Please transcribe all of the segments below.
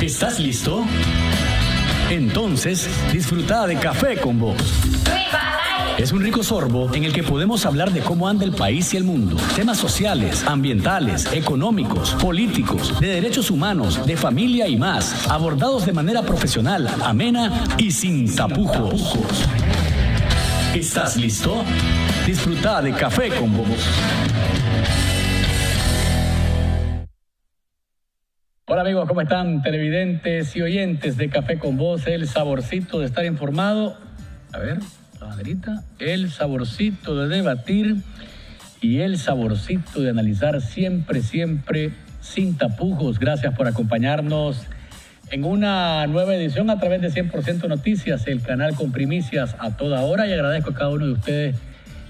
¿Estás listo? Entonces, disfruta de Café con Vos. Es un rico sorbo en el que podemos hablar de cómo anda el país y el mundo. Temas sociales, ambientales, económicos, políticos, de derechos humanos, de familia y más. Abordados de manera profesional, amena y sin tapujos. ¿Estás listo? Disfruta de Café con Vos. Hola amigos, ¿cómo están? Televidentes y oyentes de Café con Vos, el saborcito de estar informado. A ver, la banderita. El saborcito de debatir y el saborcito de analizar siempre, siempre sin tapujos. Gracias por acompañarnos en una nueva edición a través de 100% Noticias, el canal con primicias a toda hora. Y agradezco a cada uno de ustedes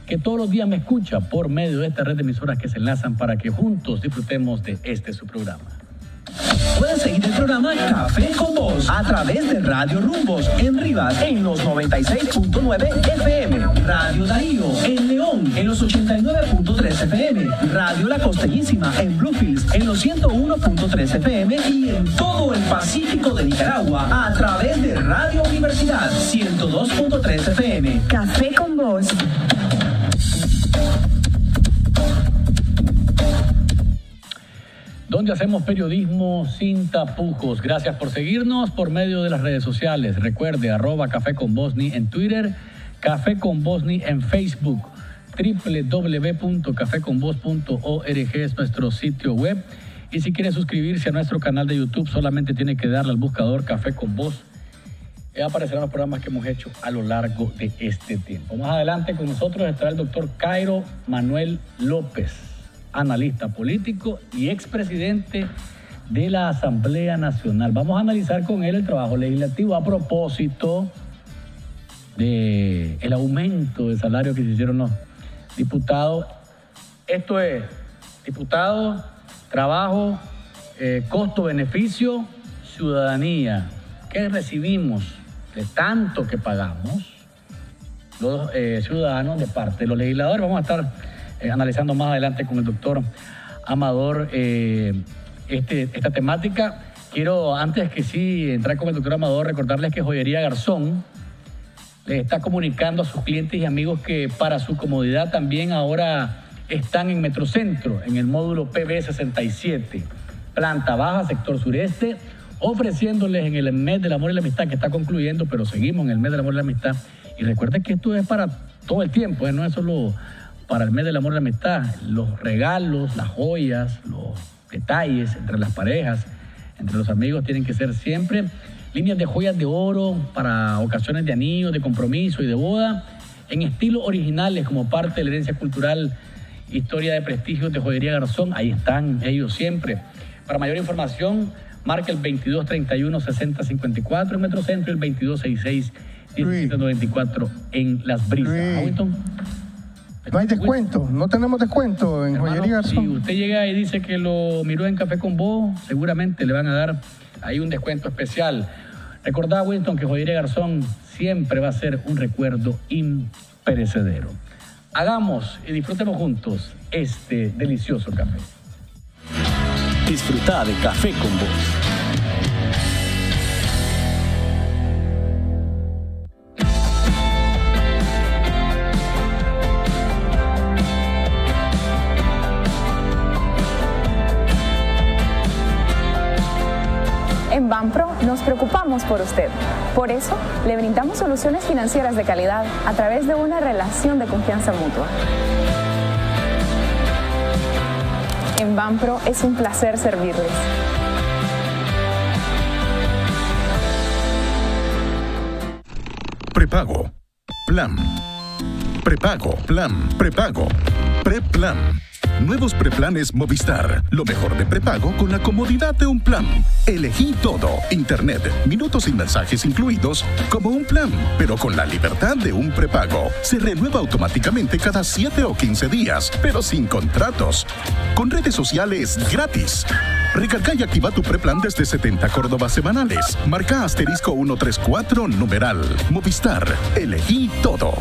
que todos los días me escucha por medio de esta red de emisoras que se enlazan para que juntos disfrutemos de su programa. Puedes seguir el programa Café con Vos a través de Radio Rumbos en Rivas en los 96.9 FM, Radio Darío en León en los 89.3 FM, Radio La Costeñísima en Bluefields en los 101.3 FM y en todo el Pacífico de Nicaragua a través de Radio Universidad 102.3 FM. Café con Vos. Donde hacemos periodismo sin tapujos. Gracias por seguirnos por medio de las redes sociales. Recuerde, @Café con Bosni en Twitter, Café con Bosni en Facebook, www.cafeconvos.org es nuestro sitio web. Y si quiere suscribirse a nuestro canal de YouTube, solamente tiene que darle al buscador Café con Vos. Y aparecerán los programas que hemos hecho a lo largo de este tiempo. Más adelante con nosotros estará el doctor Cairo Manuel López, analista político y expresidente de la Asamblea Nacional. Vamos a analizar con él el trabajo legislativo a propósito del aumento de salario que se hicieron los diputados. Esto es, diputados, trabajo, costo-beneficio, ciudadanía. ¿Qué recibimos de tanto que pagamos los ciudadanos de parte de los legisladores? Vamos a estar analizando más adelante con el doctor Amador esta temática. Quiero, antes que sí entrar con el doctor Amador, recordarles que Joyería Garzón les está comunicando a sus clientes y amigos que para su comodidad también ahora están en Metrocentro, en el módulo PB67, planta baja, sector sureste, ofreciéndoles en el mes del amor y la amistad que está concluyendo, pero seguimos en el mes del amor y la amistad. Y recuerden que esto es para todo el tiempo, no es solo para el mes del amor y la amistad. Los regalos, las joyas, los detalles entre las parejas, entre los amigos, tienen que ser siempre líneas de joyas de oro para ocasiones de anillos, de compromiso y de boda, en estilos originales como parte de la herencia cultural, historia de prestigios de Joyería Garzón. Ahí están ellos siempre. Para mayor información, marca el 2231-6054 en Metrocentro y el 2266-1794 en Las Brisas. No hay descuento, no tenemos descuento en Joyería Garzón. Si usted llega y dice que lo miró en Café con Vos, seguramente le van a dar ahí un descuento especial. Recordá, Winston, que Joyería Garzón siempre va a ser un recuerdo imperecedero. Hagamos y disfrutemos juntos este delicioso café. Disfruta de Café con Vos. En Banpro nos preocupamos por usted. Por eso, le brindamos soluciones financieras de calidad a través de una relación de confianza mutua. En Banpro es un placer servirles. Prepago. Plan. Prepago. Plan. Prepago. Preplan. Nuevos preplanes Movistar. Lo mejor de prepago con la comodidad de un plan. Elegí todo. Internet, minutos y mensajes incluidos como un plan, pero con la libertad de un prepago. Se renueva automáticamente cada 7 o 15 días, pero sin contratos. Con redes sociales gratis. Recarga y activa tu preplan desde 70 córdobas semanales. Marca *134 numeral. Movistar. Elegí todo.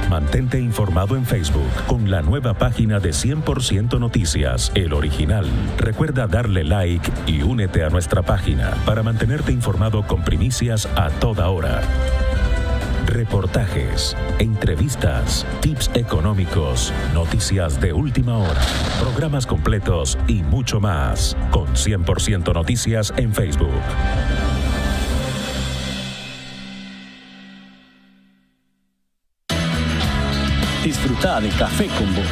Mantente informado en Facebook con la nueva página de 100% Noticias, El Original. Recuerda darle like y únete a nuestra página para mantenerte informado con primicias a toda hora. Reportajes, entrevistas, tips económicos, noticias de última hora, programas completos y mucho más. Con 100% Noticias en Facebook. Disfruta de Café con Voz.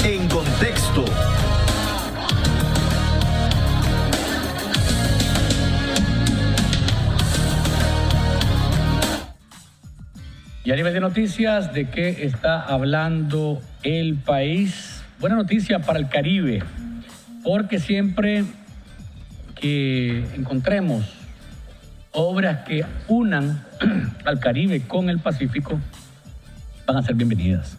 En contexto. Y a nivel de noticias, ¿de qué está hablando el país? Buena noticia para el Caribe, porque siempre que encontremos obras que unan al Caribe con el Pacífico, van a ser bienvenidas.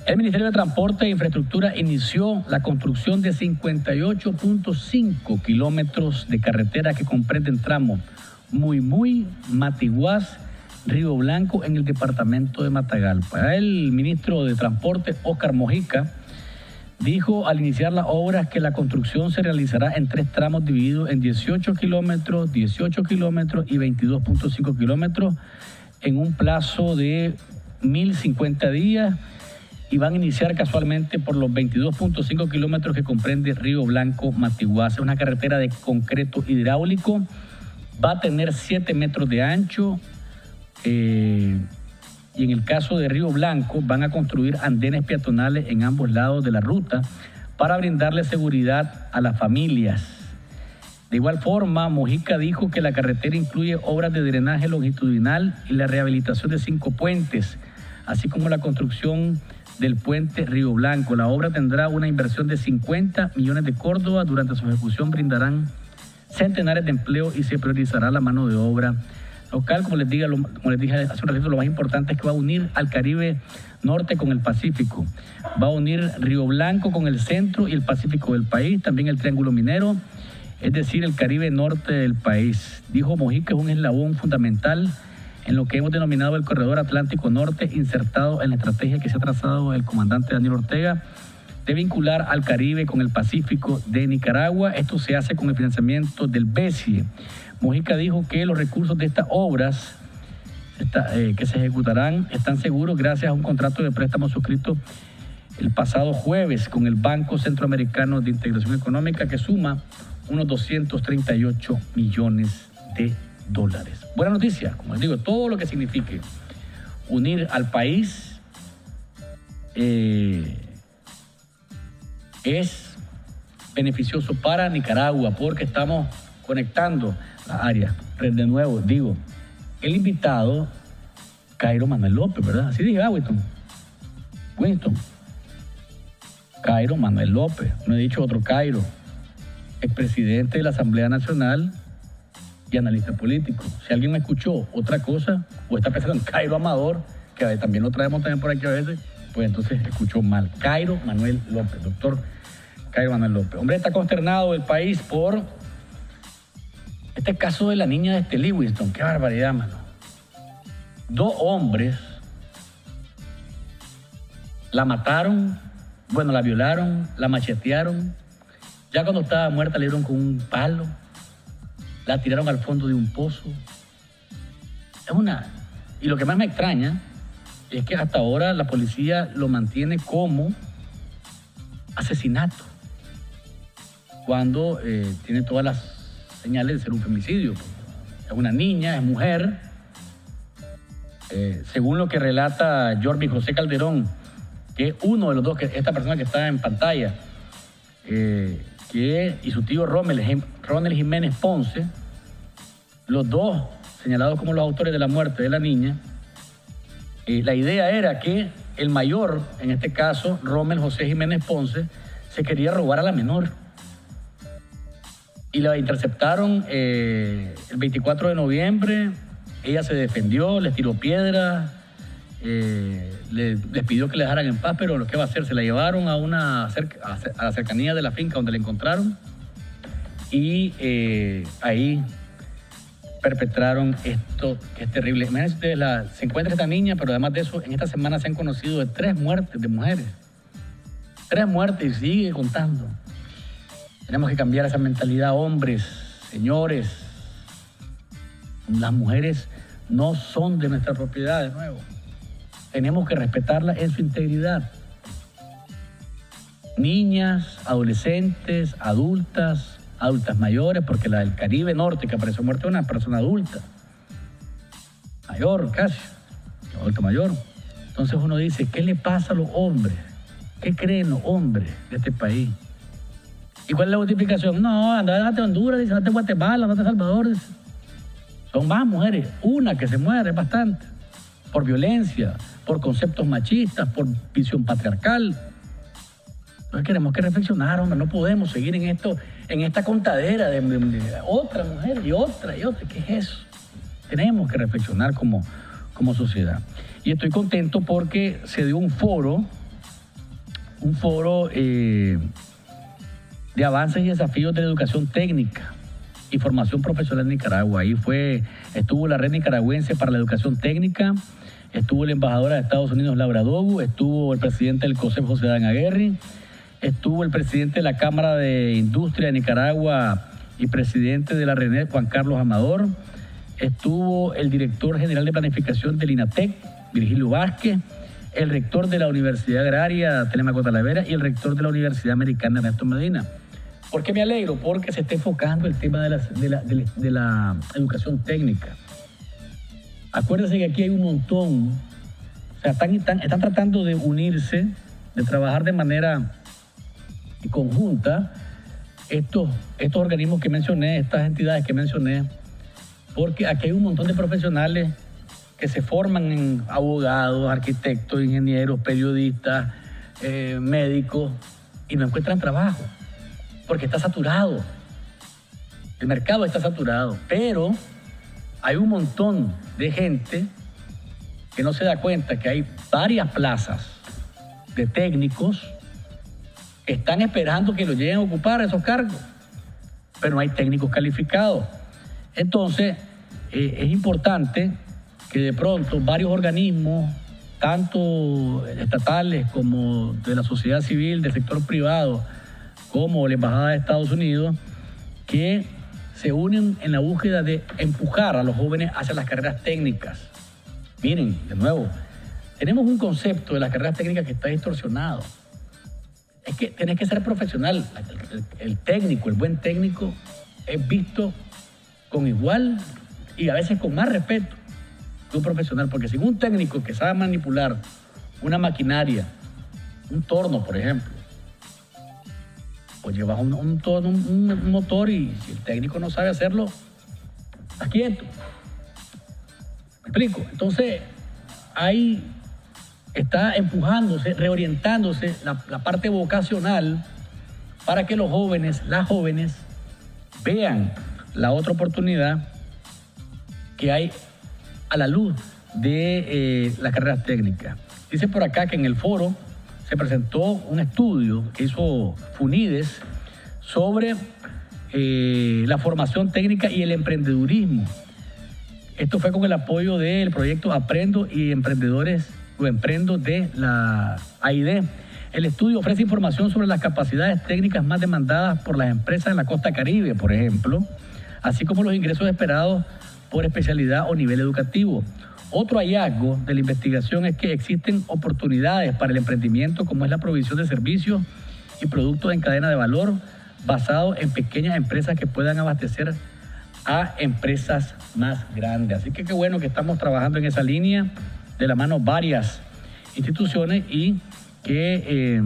El Ministerio de Transporte e Infraestructura inició la construcción de 58.5 kilómetros de carretera que comprenden tramos Muy, Matiguás, Río Blanco en el departamento de Matagalpa. El ministro de Transporte, Óscar Mojica, dijo al iniciar las obras que la construcción se realizará en 3 tramos divididos en 18 kilómetros y 22.5 kilómetros en un plazo de 1.050 días y van a iniciar casualmente por los 22.5 kilómetros que comprende Río Blanco, Matiguás. Es una carretera de concreto hidráulico, va a tener 7 metros de ancho, y en el caso de Río Blanco van a construir andenes peatonales en ambos lados de la ruta para brindarle seguridad a las familias. De igual forma, Mojica dijo que la carretera incluye obras de drenaje longitudinal y la rehabilitación de 5 puentes, así como la construcción del puente Río Blanco. La obra tendrá una inversión de 50 millones de córdobas. Durante su ejecución brindarán centenares de empleos y se priorizará la mano de obra local. Como les dije hace un ratito, lo más importante es que va a unir al Caribe Norte con el Pacífico. Va a unir Río Blanco con el centro y el Pacífico del país, también el Triángulo Minero, es decir, el Caribe Norte del país. Dijo Mojica, es un eslabón fundamental en lo que hemos denominado el Corredor Atlántico Norte, insertado en la estrategia que se ha trazado el comandante Daniel Ortega de vincular al Caribe con el Pacífico de Nicaragua. Esto se hace con el financiamiento del BESIE. Mojica dijo que los recursos de estas obras que se ejecutarán están seguros gracias a un contrato de préstamo suscrito el pasado jueves con el Banco Centroamericano de Integración Económica, que suma unos 238 millones de dólares. Buena noticia, como les digo, todo lo que signifique unir al país es beneficioso para Nicaragua, porque estamos conectando la área. De nuevo, digo, el invitado, Cairo Manuel López, ¿verdad? Así dije, Winston. Cairo Manuel López, no he dicho otro Cairo, expresidente de la Asamblea Nacional y analista político. Si alguien me escuchó otra cosa, o está pensando en Cairo Amador, que también lo traemos también por aquí a veces, pues entonces escuchó mal. Cairo Manuel López, doctor Cairo Manuel López. Hombre, está consternado el país por este caso de la niña de Estelí, Winston. Qué barbaridad, mano. 2 hombres la mataron, la violaron, la machetearon. Ya cuando estaba muerta le dieron con un palo, la tiraron al fondo de un pozo. Y lo que más me extraña es que hasta ahora la policía lo mantiene como asesinato, cuando tiene todas las señales de ser un femicidio. Es una niña, es mujer. Según lo que relata Jordi José Calderón, que es uno de los dos, esta persona que está en pantalla, y su tío Ronel Jiménez Ponce, los dos señalados como los autores de la muerte de la niña. La idea era que el mayor, en este caso Ronel José Jiménez Ponce, se quería robar a la menor. Y la interceptaron el 24 de noviembre. Ella se defendió, les tiró piedras, les pidió que le dejaran en paz, pero ¿qué va a hacer? Se la llevaron a la cercanía de la finca donde la encontraron y ahí perpetraron esto que es terrible. Imagínense ustedes, se encuentra esta niña, pero además de eso, en esta semana se han conocido de 3 muertes de mujeres. 3 muertes y sigue contando. Tenemos que cambiar esa mentalidad, hombres, señores. Las mujeres no son de nuestra propiedad, de nuevo. Tenemos que respetarlas en su integridad. Niñas, adolescentes, adultas mayores, porque la del Caribe Norte que apareció muerta es una persona adulta, mayor casi, adulto mayor. Entonces uno dice, ¿qué le pasa a los hombres? ¿Qué creen los hombres de este país? ¿Y cuál es la justificación? No, andate a Honduras, dice, andate a Guatemala, andate a Salvador. Dice. Son más mujeres, una que se muere es bastante, por violencia, por conceptos machistas, por visión patriarcal. Entonces queremos que reflexionar, hombre, no podemos seguir en esta contadera de otra mujer y otra. ¿Qué es eso? Tenemos que reflexionar como sociedad. Y estoy contento porque se dio un foro de avances y desafíos de la educación técnica y formación profesional en Nicaragua. Ahí estuvo la Red Nicaragüense para la Educación Técnica, estuvo la embajadora de Estados Unidos, Laura Dogu, estuvo el presidente del COSEP, José Dan Aguirre, estuvo el presidente de la Cámara de Industria de Nicaragua y presidente de la RENET, Juan Carlos Amador, estuvo el director general de planificación del INATEC, Virgilio Vázquez, el rector de la Universidad Agraria, Telemaco Talavera, y el rector de la Universidad Americana, Ernesto Medina. ¿Por qué me alegro? Porque se está enfocando el tema de la educación técnica. Acuérdense que aquí hay un montón, o sea, están tratando de unirse, de trabajar de manera conjunta estos organismos que mencioné, estas entidades que mencioné, porque aquí hay un montón de profesionales que se forman en abogados, arquitectos, ingenieros, periodistas, médicos, y no encuentran trabajo, porque está saturado. El mercado está saturado, pero hay un montón de gente que no se da cuenta que hay varias plazas de técnicos que están esperando que los lleguen a ocupar esos cargos, pero no hay técnicos calificados. Entonces, es importante que de pronto varios organismos, tanto estatales como de la sociedad civil, del sector privado, como la Embajada de Estados Unidos, que se unen en la búsqueda de empujar a los jóvenes hacia las carreras técnicas. Miren, de nuevo, tenemos un concepto de las carreras técnicas que está distorsionado. Es que tenés que ser profesional. El técnico, el buen técnico, es visto con igual y a veces con más respeto que un profesional, porque sin un técnico que sabe manipular una maquinaria, un torno, por ejemplo, pues llevas un motor y si el técnico no sabe hacerlo, está quieto. ¿Me explico? Entonces, ahí está empujándose, reorientándose la parte vocacional para que los jóvenes, las jóvenes, vean la otra oportunidad que hay a la luz de las carreras técnicas. Dice por acá que en el foro se presentó un estudio que hizo FUNIDES sobre la formación técnica y el emprendedurismo. Esto fue con el apoyo del proyecto Aprendo y Emprendedores o Emprendo de la AID. El estudio ofrece información sobre las capacidades técnicas más demandadas por las empresas en la costa Caribe, por ejemplo, así como los ingresos esperados por especialidad o nivel educativo. Otro hallazgo de la investigación es que existen oportunidades para el emprendimiento, como es la provisión de servicios y productos en cadena de valor basados en pequeñas empresas que puedan abastecer a empresas más grandes. Así que qué bueno que estamos trabajando en esa línea de la mano varias instituciones y que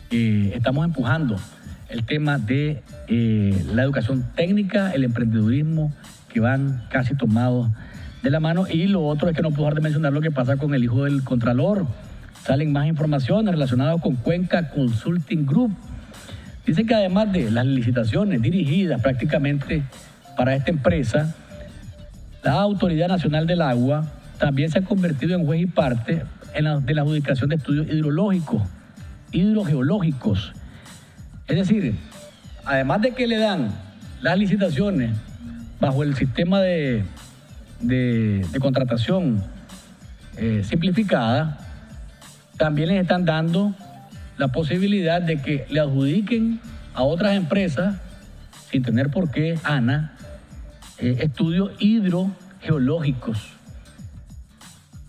estamos empujando el tema de la educación técnica, el emprendedurismo, que van casi tomados de la mano. Y lo otro es que no puedo dejar de mencionar lo que pasa con el hijo del Contralor. Salen más informaciones relacionadas con Cuenca Consulting Group. Dicen que además de las licitaciones dirigidas prácticamente para esta empresa, la Autoridad Nacional del Agua también se ha convertido en juez y parte de la adjudicación de estudios hidrogeológicos. Es decir, además de que le dan las licitaciones bajo el sistema de contratación simplificada, también les están dando la posibilidad de que le adjudiquen a otras empresas, sin tener por qué, Ana, estudios hidrogeológicos.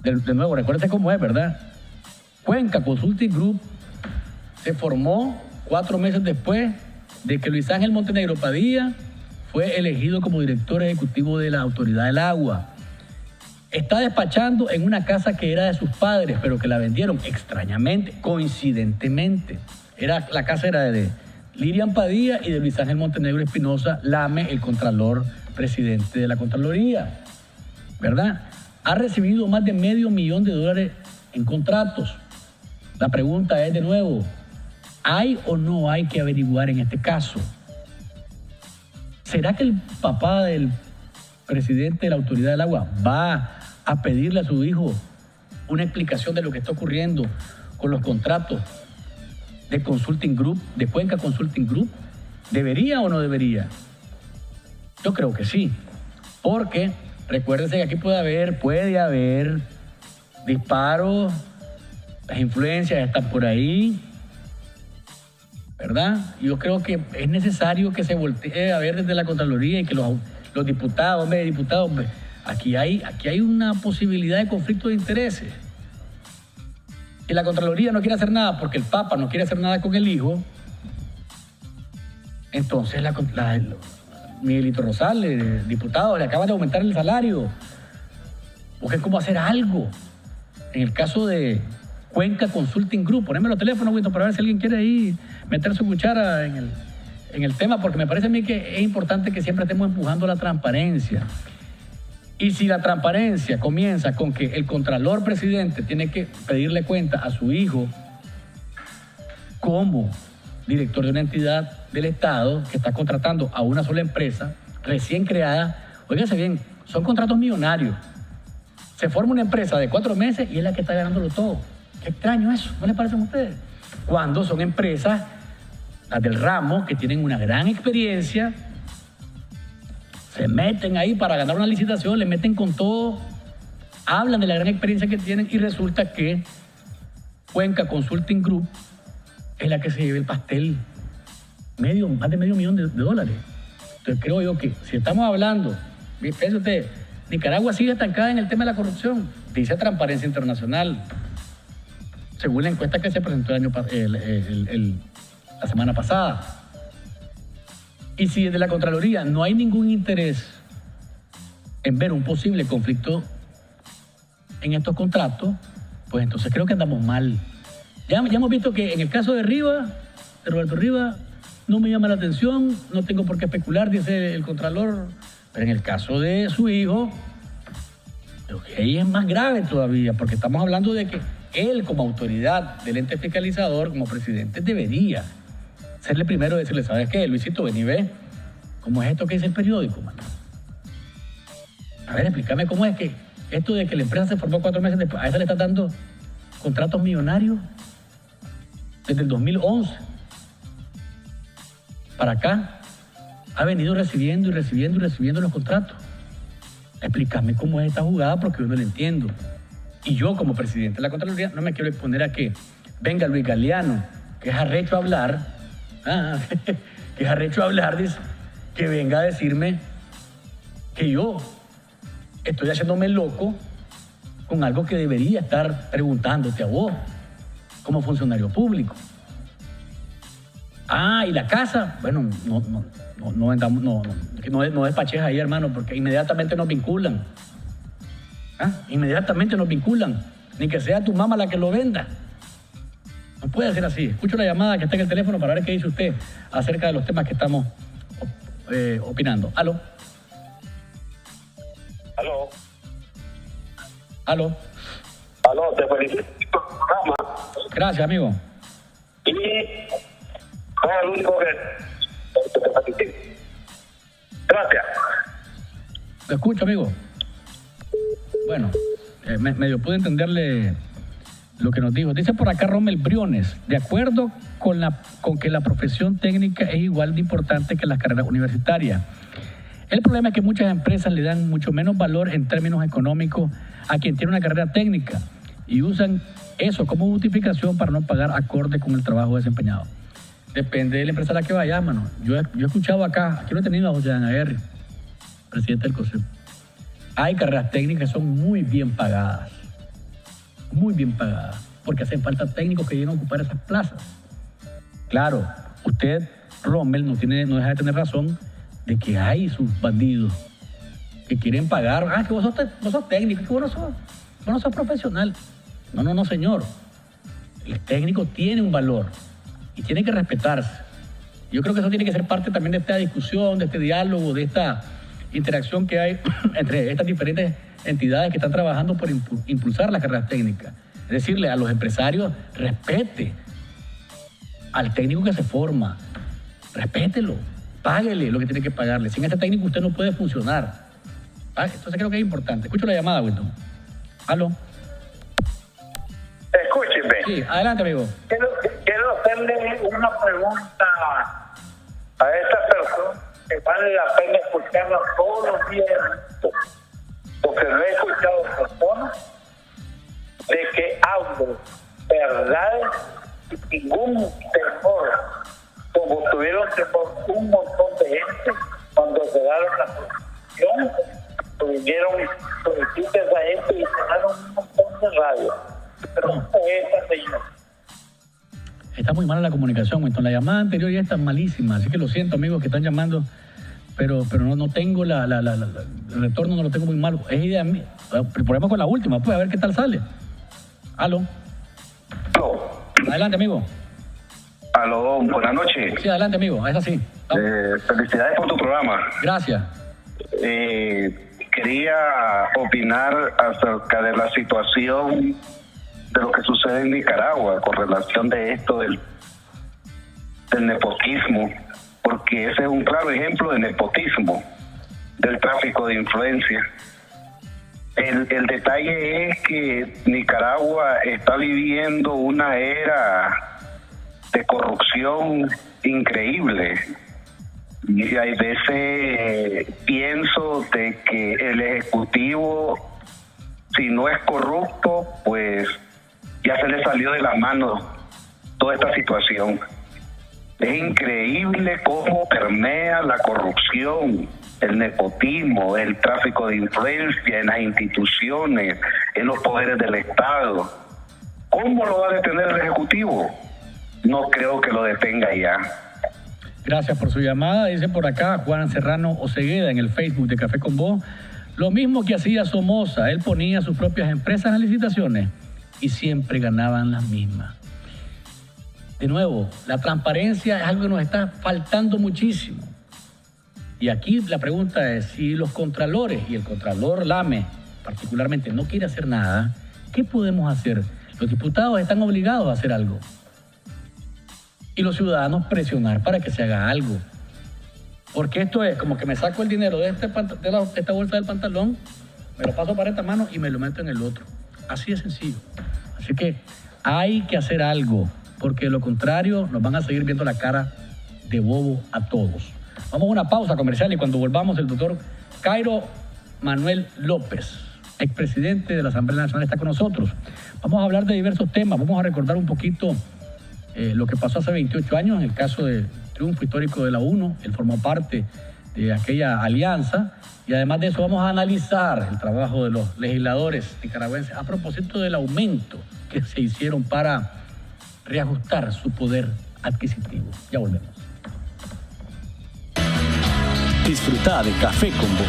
De nuevo, recuérdense cómo es, ¿verdad? Cuenca Consulting Group se formó 4 meses después de que Luis Ángel Montenegro Padilla fue elegido como director ejecutivo de la Autoridad del Agua. Está despachando en una casa que era de sus padres, pero que la vendieron extrañamente, coincidentemente. La casa era de Lirian Padilla y de Luis Ángel Montenegro Espinosa Lame, el contralor presidente de la Contraloría, ¿verdad? Ha recibido más de $500,000 en contratos. La pregunta es de nuevo, ¿hay o no hay que averiguar en este caso? ¿Será que el papá del presidente de la Autoridad del Agua va a pedirle a su hijo una explicación de lo que está ocurriendo con los contratos de Consulting Group, de Cuenca Consulting Group? ¿Debería o no debería? Yo creo que sí, porque recuérdense que aquí puede haber disparos, las influencias están por ahí, ¿verdad? Yo creo que es necesario que se voltee a ver desde la Contraloría y que los diputados, aquí hay una posibilidad de conflicto de intereses. Si la Contraloría no quiere hacer nada porque el Papa no quiere hacer nada con el hijo, entonces Miguelito Rosales, diputado, le acaban de aumentar el salario. Busquen cómo hacer algo. En el caso de Cuenca Consulting Group, poneme los teléfonos, Wilton, para ver si alguien quiere ahí meter su cuchara en el tema, porque me parece a mí que es importante que siempre estemos empujando la transparencia. Y si la transparencia comienza con que el contralor presidente tiene que pedirle cuenta a su hijo como director de una entidad del Estado que está contratando a una sola empresa recién creada, óiganse bien, son contratos millonarios. Se forma una empresa de 4 meses y es la que está ganándolo todo. Qué extraño eso, ¿no les parecen a ustedes? Cuando son empresas, las del ramo, que tienen una gran experiencia, se meten ahí para ganar una licitación, le meten con todo, hablan de la gran experiencia que tienen y resulta que Cuenca Consulting Group es la que se lleva el pastel, más de $500,000. Entonces creo yo que si estamos hablando, fíjense usted, Nicaragua sigue estancada en el tema de la corrupción, dice Transparencia Internacional, según la encuesta que se presentó la semana pasada. Y si desde la Contraloría no hay ningún interés en ver un posible conflicto en estos contratos, pues entonces creo que andamos mal. Ya hemos visto que en el caso de Roberto Rivas, no me llama la atención, no tengo por qué especular, dice el Contralor, pero en el caso de su hijo, creo que ahí es más grave todavía, porque estamos hablando de que él, como autoridad del ente fiscalizador, como presidente, debería ser el primero de decirle, ¿sabes qué, Luisito? Ven y ve, ¿cómo es esto que dice el periódico, mano? A ver, explícame cómo es que esto de que la empresa se formó 4 meses después, a esa le están dando contratos millonarios desde el 2011 para acá. Ha venido recibiendo los contratos. Explícame cómo es esta jugada, porque yo no la entiendo. Y yo, como presidente de la Contraloría, no me quiero exponer a que venga Luis Galeano, que es arrecho a hablar, dice, que venga a decirme que yo estoy haciéndome loco con algo que debería estar preguntándote a vos, como funcionario público. Y la casa, bueno, no despaches ahí, hermano, porque inmediatamente nos vinculan. Inmediatamente nos vinculan. Ni que sea tu mamá la que lo venda. No puede ser así. Escucho la llamada que está en el teléfono para ver qué dice usted acerca de los temas que estamos opinando. ¿Aló? Te felicito por tu programa. Gracias, amigo. Y no es el único que te felicito. Gracias. Lo escucho, amigo. Bueno, medio pude entenderle lo que nos dijo. Dice por acá Rommel Briones, de acuerdo con que la profesión técnica es igual de importante que las carreras universitarias. El problema es que muchas empresas le dan mucho menos valor en términos económicos a quien tiene una carrera técnica y usan eso como justificación para no pagar acorde con el trabajo desempeñado. Depende de la empresa a la que vaya, mano. Yo he escuchado aquí lo he tenido a José Anaer, presidente del Consejo. Hay carreras técnicas que son muy bien pagadas, porque hacen falta técnicos que lleguen a ocupar esas plazas. Claro, usted, Rommel, no deja de tener razón de que hay sus bandidos que quieren pagar. Que vos sos técnico, que vos no sos profesional. No, señor. El técnico tiene un valor y tiene que respetarse. Yo creo que eso tiene que ser parte también de esta discusión, de este diálogo, de esta interacción que hay entre estas diferentes entidades que están trabajando por impulsar las carreras técnicas. Es decirle a los empresarios, respete al técnico que se forma, respételo, páguele lo que tiene que pagarle. Sin este técnico usted no puede funcionar. Entonces creo que es importante. Escucho la llamada, Wilton. ¿Aló? Escúcheme. Sí, adelante, amigo. Quiero hacerle una pregunta a esta persona que vale la pena escucharla todos los días, porque no he escuchado personas de que hablen verdades sin ningún temor, como tuvieron temor un montón de gente cuando se daron la posición, vinieron solicitores a gente y cerraron un montón de radio. Pero esta señora. Está muy mala la comunicación, Winston. La llamada anterior ya está malísima, así que lo siento, amigos que están llamando, pero no tengo el retorno, no lo tengo muy mal. Es idea mía. El problema con la última, pues a ver qué tal sale. ¿Aló? Adelante, amigo. Aló, buenas noches. Sí, adelante, amigo, es así. Felicidades por tu programa. Gracias. Quería opinar acerca de la situación de lo que sucede en Nicaragua con relación de esto del nepotismo, porque ese es un claro ejemplo de nepotismo, del tráfico de influencia. El detalle es que Nicaragua está viviendo una era de corrupción increíble. Y hay veces pienso de que el Ejecutivo, si no es corrupto, pues ya se le salió de las manos toda esta situación. Es increíble cómo permea la corrupción, el nepotismo, el tráfico de influencia en las instituciones, en los poderes del Estado. ¿Cómo lo va a detener el Ejecutivo? No creo que lo detenga ya. Gracias por su llamada. Dice por acá Juan Serrano Osegueda en el Facebook de Café con Vos. Lo mismo que hacía Somoza, él ponía sus propias empresas en licitaciones y siempre ganaban las mismas. De nuevo, la transparencia es algo que nos está faltando muchísimo. Y aquí la pregunta es, si los contralores y el contralor Lame particularmente no quiere hacer nada, ¿qué podemos hacer? Los diputados están obligados a hacer algo. Y los ciudadanos presionar para que se haga algo. Porque esto es como que me saco el dinero de esta bolsa del pantalón, me lo paso para esta mano y me lo meto en el otro. Así de sencillo. Así que hay que hacer algo, porque de lo contrario nos van a seguir viendo la cara de bobo a todos. Vamos a una pausa comercial y cuando volvamos el doctor Cairo Manuel López, expresidente de la Asamblea Nacional, está con nosotros. Vamos a hablar de diversos temas, vamos a recordar un poquito lo que pasó hace 28 años en el caso del triunfo histórico de la UNO. Él formó parte de aquella alianza y además de eso vamos a analizar el trabajo de los legisladores nicaragüenses a propósito del aumento que se hicieron para reajustar su poder adquisitivo. Ya volvemos. Disfruta de Café con Vos.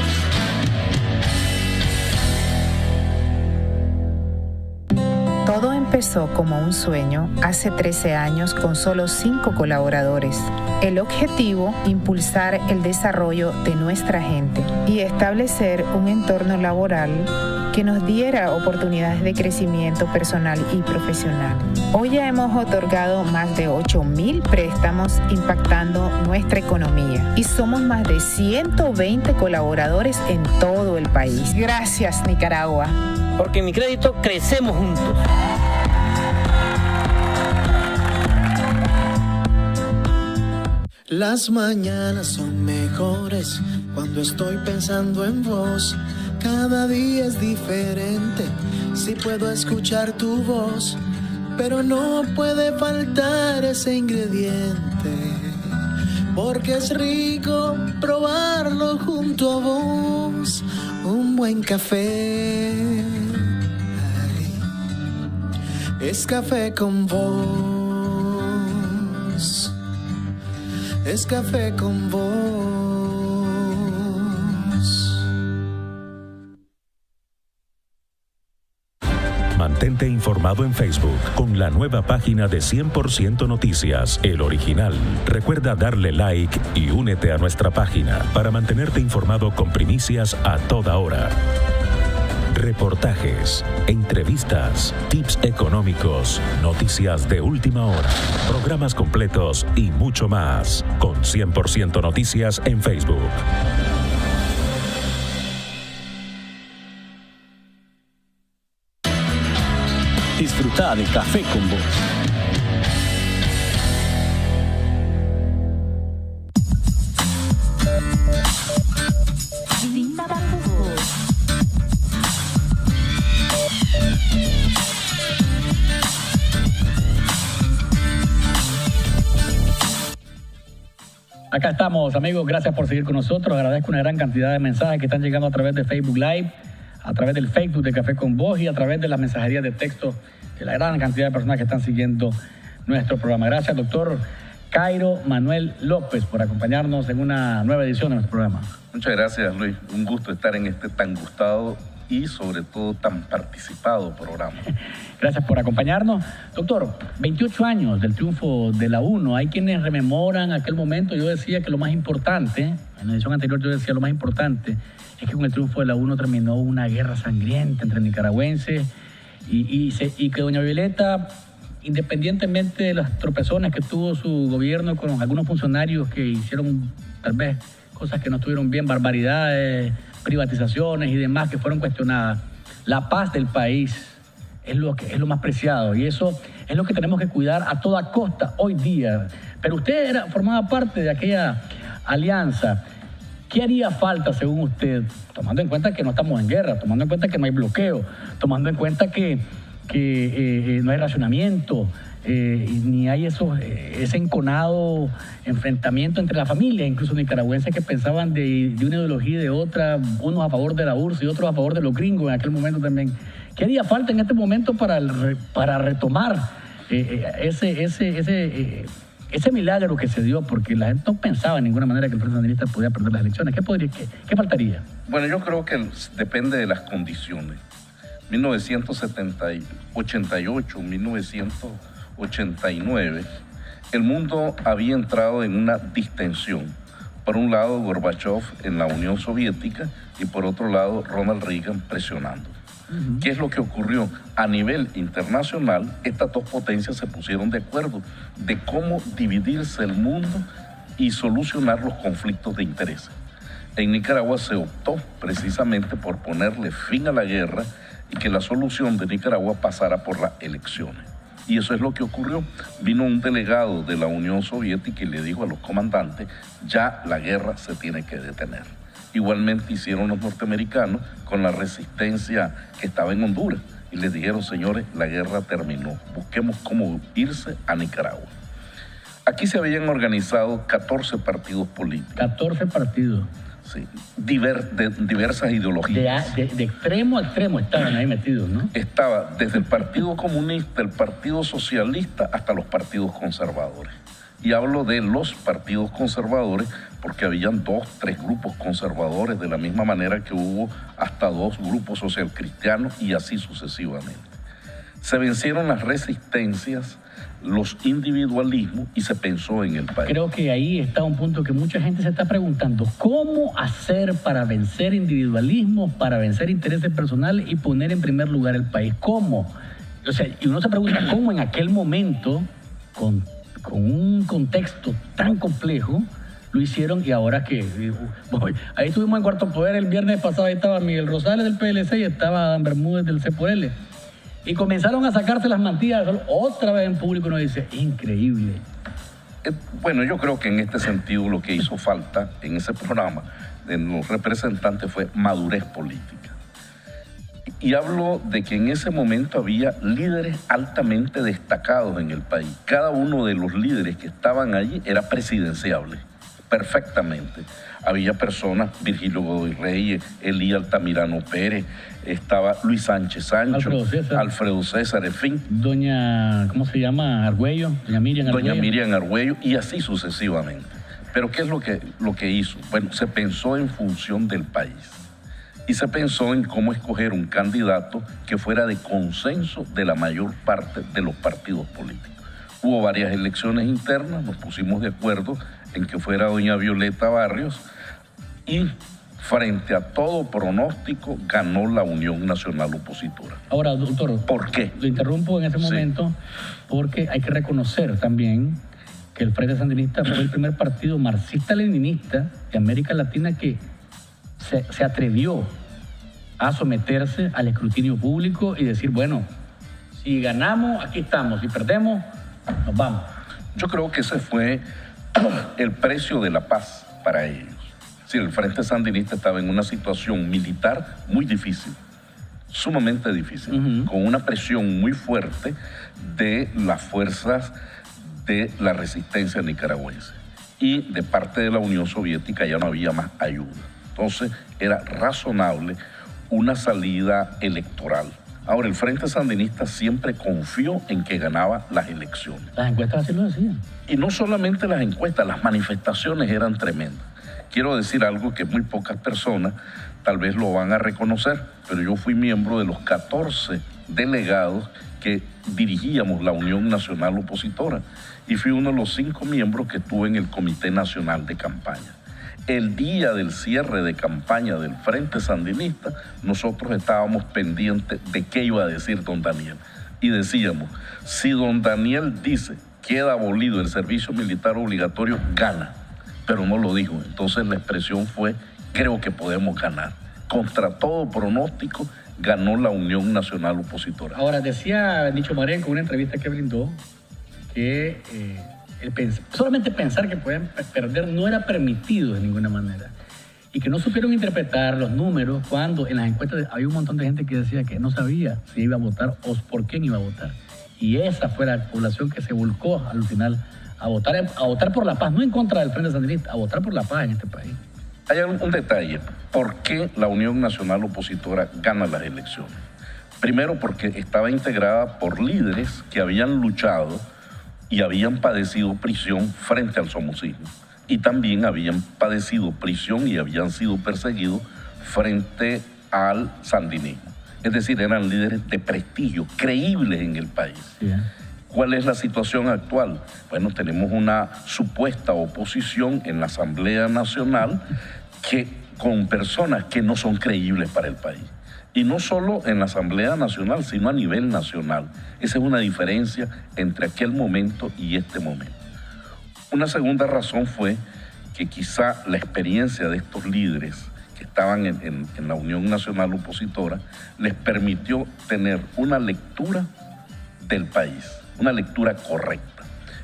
Todo empezó como un sueño hace 13 años con solo 5 colaboradores. El objetivo, impulsar el desarrollo de nuestra gente y establecer un entorno laboral que nos diera oportunidades de crecimiento personal y profesional. Hoy ya hemos otorgado más de 8,000 préstamos impactando nuestra economía y somos más de 120 colaboradores en todo el país. Gracias, Nicaragua. Porque en Mi Crédito crecemos juntos. Las mañanas son mejores cuando estoy pensando en vos. Cada día es diferente si puedo escuchar tu voz, pero no puede faltar ese ingrediente, porque es rico probarlo junto a vos. Un buen café, ay, es café con vos, es café con vos. Mantente informado en Facebook con la nueva página de 100% Noticias, El Original. Recuerda darle like y únete a nuestra página para mantenerte informado con primicias a toda hora. Reportajes, entrevistas, tips económicos, noticias de última hora, programas completos y mucho más con 100% Noticias en Facebook. Disfruta de Café con Vos. Acá estamos, amigos. Gracias por seguir con nosotros. Agradezco una gran cantidad de mensajes que están llegando a través de Facebook Live, a través del Facebook de Café con Vos y a través de las mensajerías de texto de la gran cantidad de personas que están siguiendo nuestro programa. Gracias, doctor Cairo Manuel López, por acompañarnos en una nueva edición de nuestro programa. Muchas gracias, Luis. Un gusto estar en este tan gustado y sobre todo tan participado programa. Gracias por acompañarnos. Doctor, 28 años del triunfo de la UNO. Hay quienes rememoran aquel momento. Yo decía que lo más importante, en la edición anterior yo decía lo más importante, es que con el triunfo de la UNO terminó una guerra sangrienta entre nicaragüenses y que doña Violeta, independientemente de las tropezones que tuvo su gobierno con algunos funcionarios que hicieron tal vez cosas que no estuvieron bien, barbaridades, privatizaciones y demás que fueron cuestionadas, la paz del país es lo más preciado y eso es lo que tenemos que cuidar a toda costa hoy día. Pero usted formaba parte de aquella alianza. ¿Qué haría falta, según usted, tomando en cuenta que no estamos en guerra, tomando en cuenta que no hay bloqueo, tomando en cuenta que no hay racionamiento, ni hay ese enconado enfrentamiento entre la familia, incluso nicaragüenses que pensaban de una ideología y de otra, unos a favor de la URSS y otros a favor de los gringos en aquel momento también? ¿Qué haría falta en este momento para retomar ese milagro que se dio? Porque la gente no pensaba en ninguna manera que el Partido Sandinista podía perder las elecciones. ¿Qué faltaría? Bueno, yo creo que depende de las condiciones. 1988, 1989, el mundo había entrado en una distensión. Por un lado, Gorbachev en la Unión Soviética y por otro lado, Ronald Reagan presionando. ¿Qué es lo que ocurrió? A nivel internacional, estas dos potencias se pusieron de acuerdo de cómo dividirse el mundo y solucionar los conflictos de intereses. En Nicaragua se optó precisamente por ponerle fin a la guerra y que la solución de Nicaragua pasara por las elecciones. Y eso es lo que ocurrió. Vino un delegado de la Unión Soviética y le dijo a los comandantes, ya la guerra se tiene que detener. Igualmente hicieron los norteamericanos con la resistencia que estaba en Honduras y les dijeron, señores, la guerra terminó, busquemos cómo irse a Nicaragua. Aquí se habían organizado 14 partidos políticos. 14 partidos. Sí, de diversas ideologías. De extremo a extremo estaban ahí metidos, ¿no? Estaba desde el Partido Comunista, el Partido Socialista, hasta los partidos conservadores. Y hablo de los partidos conservadores porque habían 2, 3 grupos conservadores, de la misma manera que hubo hasta 2 grupos socialcristianos y así sucesivamente. Se vencieron las resistencias, los individualismos y se pensó en el país. Creo que ahí está un punto que mucha gente se está preguntando. ¿Cómo hacer para vencer individualismo, para vencer intereses personales y poner en primer lugar el país? ¿Cómo? O sea, y uno se pregunta cómo en aquel momento, con un contexto tan complejo, lo hicieron y ahora que... Ahí estuvimos en Cuarto Poder el viernes pasado, ahí estaba Miguel Rosales del PLC y estaba Dan Bermúdez del C4L. Y comenzaron a sacarse las mantillas otra vez en público. Uno dice, increíble. Bueno, yo creo que en este sentido lo que hizo falta en ese programa de los representantes fue madurez política. Y hablo de que en ese momento había líderes altamente destacados en el país. Cada uno de los líderes que estaban allí era presidenciable, perfectamente. Había personas, Virgilio Godoy Reyes, Elías Altamirano Pérez, estaba Luis Sánchez Sancho, Alfredo César, en fin. Doña, ¿cómo se llama? Argüello, doña Miriam Argüello. Doña Miriam Argüello, y así sucesivamente. Pero ¿qué es lo que hizo? Bueno, se pensó en función del país. Y se pensó en cómo escoger un candidato que fuera de consenso de la mayor parte de los partidos políticos. Hubo varias elecciones internas, nos pusimos de acuerdo en que fuera doña Violeta Barrios, y frente a todo pronóstico ganó la Unión Nacional Opositora. Ahora, doctor, ¿por qué? Lo interrumpo en ese momento porque hay que reconocer también que el Frente Sandinista fue el primer partido marxista-leninista de América Latina que se atrevió a someterse al escrutinio público y decir, bueno, si ganamos, aquí estamos, si perdemos, nos vamos. Yo creo que ese fue el precio de la paz para ellos. Sí, el Frente Sandinista estaba en una situación militar muy difícil, sumamente difícil, con una presión muy fuerte de las fuerzas de la resistencia nicaragüense. Y de parte de la Unión Soviética ya no había más ayuda. Entonces era razonable una salida electoral. Ahora, el Frente Sandinista siempre confió en que ganaba las elecciones. Las encuestas así lo decían. Y no solamente las encuestas, las manifestaciones eran tremendas. Quiero decir algo que muy pocas personas tal vez lo van a reconocer, pero yo fui miembro de los 14 delegados que dirigíamos la Unión Nacional Opositora y fui uno de los 5 miembros que estuve en el Comité Nacional de Campaña. El día del cierre de campaña del Frente Sandinista, nosotros estábamos pendientes de qué iba a decir don Daniel. Y decíamos, si don Daniel dice queda abolido el servicio militar obligatorio, gana. Pero no lo dijo. Entonces la expresión fue, creo que podemos ganar. Contra todo pronóstico, ganó la Unión Nacional Opositora. Ahora, decía Nicho Marenco en una entrevista que brindó que solamente pensar que podían perder no era permitido de ninguna manera. Y que no supieron interpretar los números cuando en las encuestas había un montón de gente que decía que no sabía si iba a votar o por quién iba a votar. Y esa fue la población que se volcó al final a votar por la paz, no en contra del Frente Sandinista, a votar por la paz en este país. Hay un detalle. ¿Por qué la Unión Nacional Opositora gana las elecciones? Primero, porque estaba integrada por líderes que habían luchado y habían padecido prisión frente al somocismo. Y también habían padecido prisión y habían sido perseguidos frente al sandinismo. Es decir, eran líderes de prestigio, creíbles en el país. Sí. ¿Cuál es la situación actual? Bueno, tenemos una supuesta oposición en la Asamblea Nacional con personas que no son creíbles para el país. Y no solo en la Asamblea Nacional, sino a nivel nacional. Esa es una diferencia entre aquel momento y este momento. Una segunda razón fue que quizá la experiencia de estos líderes que estaban en la Unión Nacional Opositora les permitió tener una lectura del país, una lectura correcta.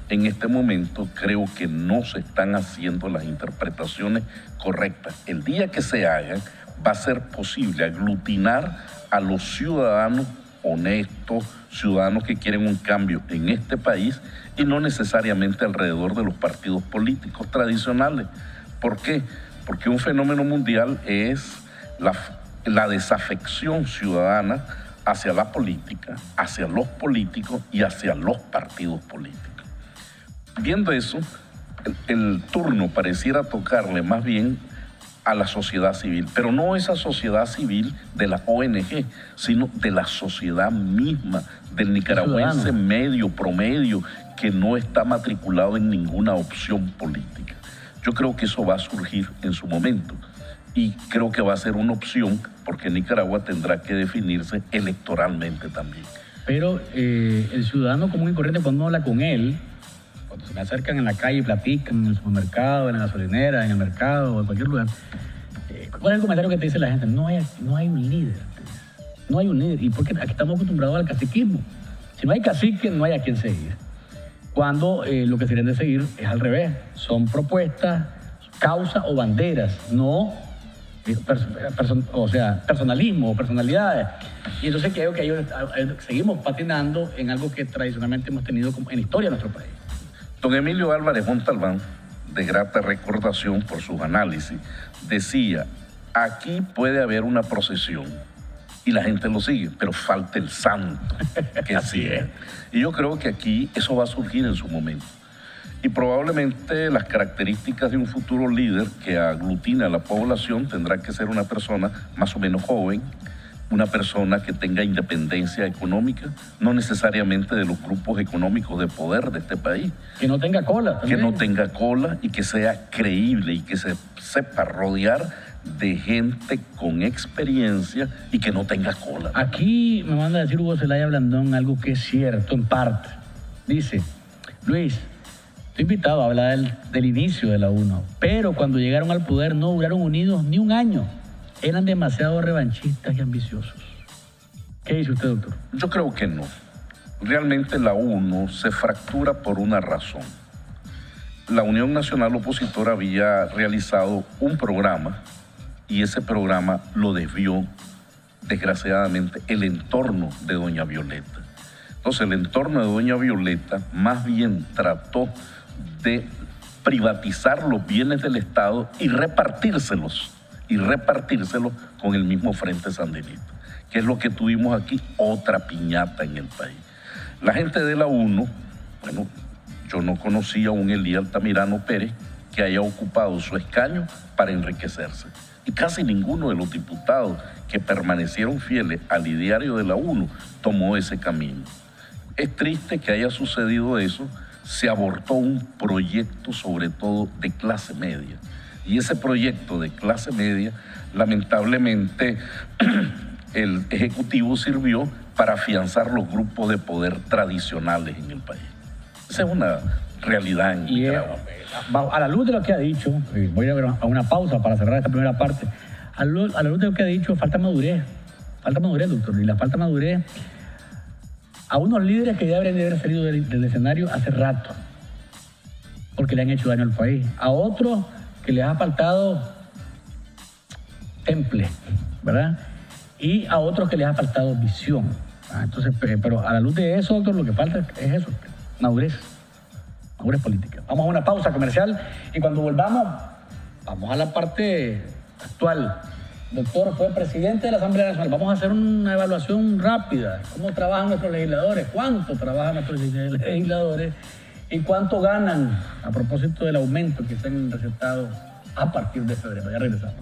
En este momento creo que no se están haciendo las interpretaciones correctas. El día que se hagan, va a ser posible aglutinar a los ciudadanos honestos, ciudadanos que quieren un cambio en este país y no necesariamente alrededor de los partidos políticos tradicionales. ¿Por qué? Porque un fenómeno mundial es la desafección ciudadana hacia la política, hacia los políticos y hacia los partidos políticos. Viendo eso, el turno pareciera tocarle más bien a la sociedad civil, pero no esa sociedad civil de la ONG, sino de la sociedad misma, del nicaragüense medio, promedio, que no está matriculado en ninguna opción política. Yo creo que eso va a surgir en su momento y creo que va a ser una opción porque Nicaragua tendrá que definirse electoralmente también. Pero el ciudadano común y corriente, cuando uno habla con él, cuando se me acercan en la calle y platican en el supermercado, en la gasolinera, en el mercado o en cualquier lugar, ¿cuál es el comentario que te dice la gente? No hay un líder. No hay un líder. ¿Y por qué? Aquí estamos acostumbrados al caciquismo. Si no hay cacique, no hay a quién seguir. cuando lo que se tiene de seguir es al revés. Son propuestas, causas o banderas, no personalismo o personalidades. Y entonces creo que seguimos patinando en algo que tradicionalmente hemos tenido en la historia de nuestro país. Don Emilio Álvarez Montalbán, de grata recordación por sus análisis, decía, aquí puede haber una procesión y la gente lo sigue, pero falta el santo que sigue. Y yo creo que aquí eso va a surgir en su momento. Y probablemente las características de un futuro líder que aglutina a la población tendrá que ser una persona más o menos joven, una persona que tenga independencia económica, no necesariamente de los grupos económicos de poder de este país. Que no tenga cola también. Que no tenga cola y que sea creíble y que se sepa rodear de gente con experiencia y que no tenga cola. Aquí me manda a decir Hugo Zelaya Blandón algo que es cierto en parte. Dice, Luis, estoy invitado a hablar del inicio de la UNO, pero cuando llegaron al poder no duraron unidos ni un año. Eran demasiado revanchistas y ambiciosos. ¿Qué dice usted, doctor? Yo creo que no. Realmente la UNO se fractura por una razón. La Unión Nacional Opositora había realizado un programa y ese programa lo desvió, desgraciadamente, el entorno de doña Violeta. Entonces, el entorno de doña Violeta más bien trató de privatizar los bienes del Estado y repartírselos con el mismo Frente Sandinista, que es lo que tuvimos aquí, otra piñata en el país. La gente de la UNO, bueno, yo no conocía a un Elías Altamirano Pérez que haya ocupado su escaño para enriquecerse. Y casi ninguno de los diputados que permanecieron fieles al ideario de la UNO tomó ese camino. Es triste que haya sucedido eso. Se abortó un proyecto sobre todo de clase media. Y ese proyecto de clase media, lamentablemente, el Ejecutivo sirvió para afianzar los grupos de poder tradicionales en el país. Esa es una realidad en Nicaragua. A la luz de lo que ha dicho, voy a una pausa para cerrar esta primera parte, a la luz de lo que ha dicho, falta madurez, doctor, y la falta madurez a unos líderes que ya deberían haber salido del escenario hace rato, porque le han hecho daño al país, a otros que les ha faltado temple, ¿verdad? Y a otros que les ha faltado visión. Entonces, pero a la luz de eso, doctor, lo que falta es eso, madurez política. Vamos a una pausa comercial y cuando volvamos, vamos a la parte actual. Doctor, fue presidente de la Asamblea Nacional. Vamos a hacer una evaluación rápida. ¿Cómo trabajan nuestros legisladores? ¿Cuánto trabajan nuestros legisladores? ¿Y cuánto ganan a propósito del aumento que se han recetado a partir de febrero? Ya regresamos.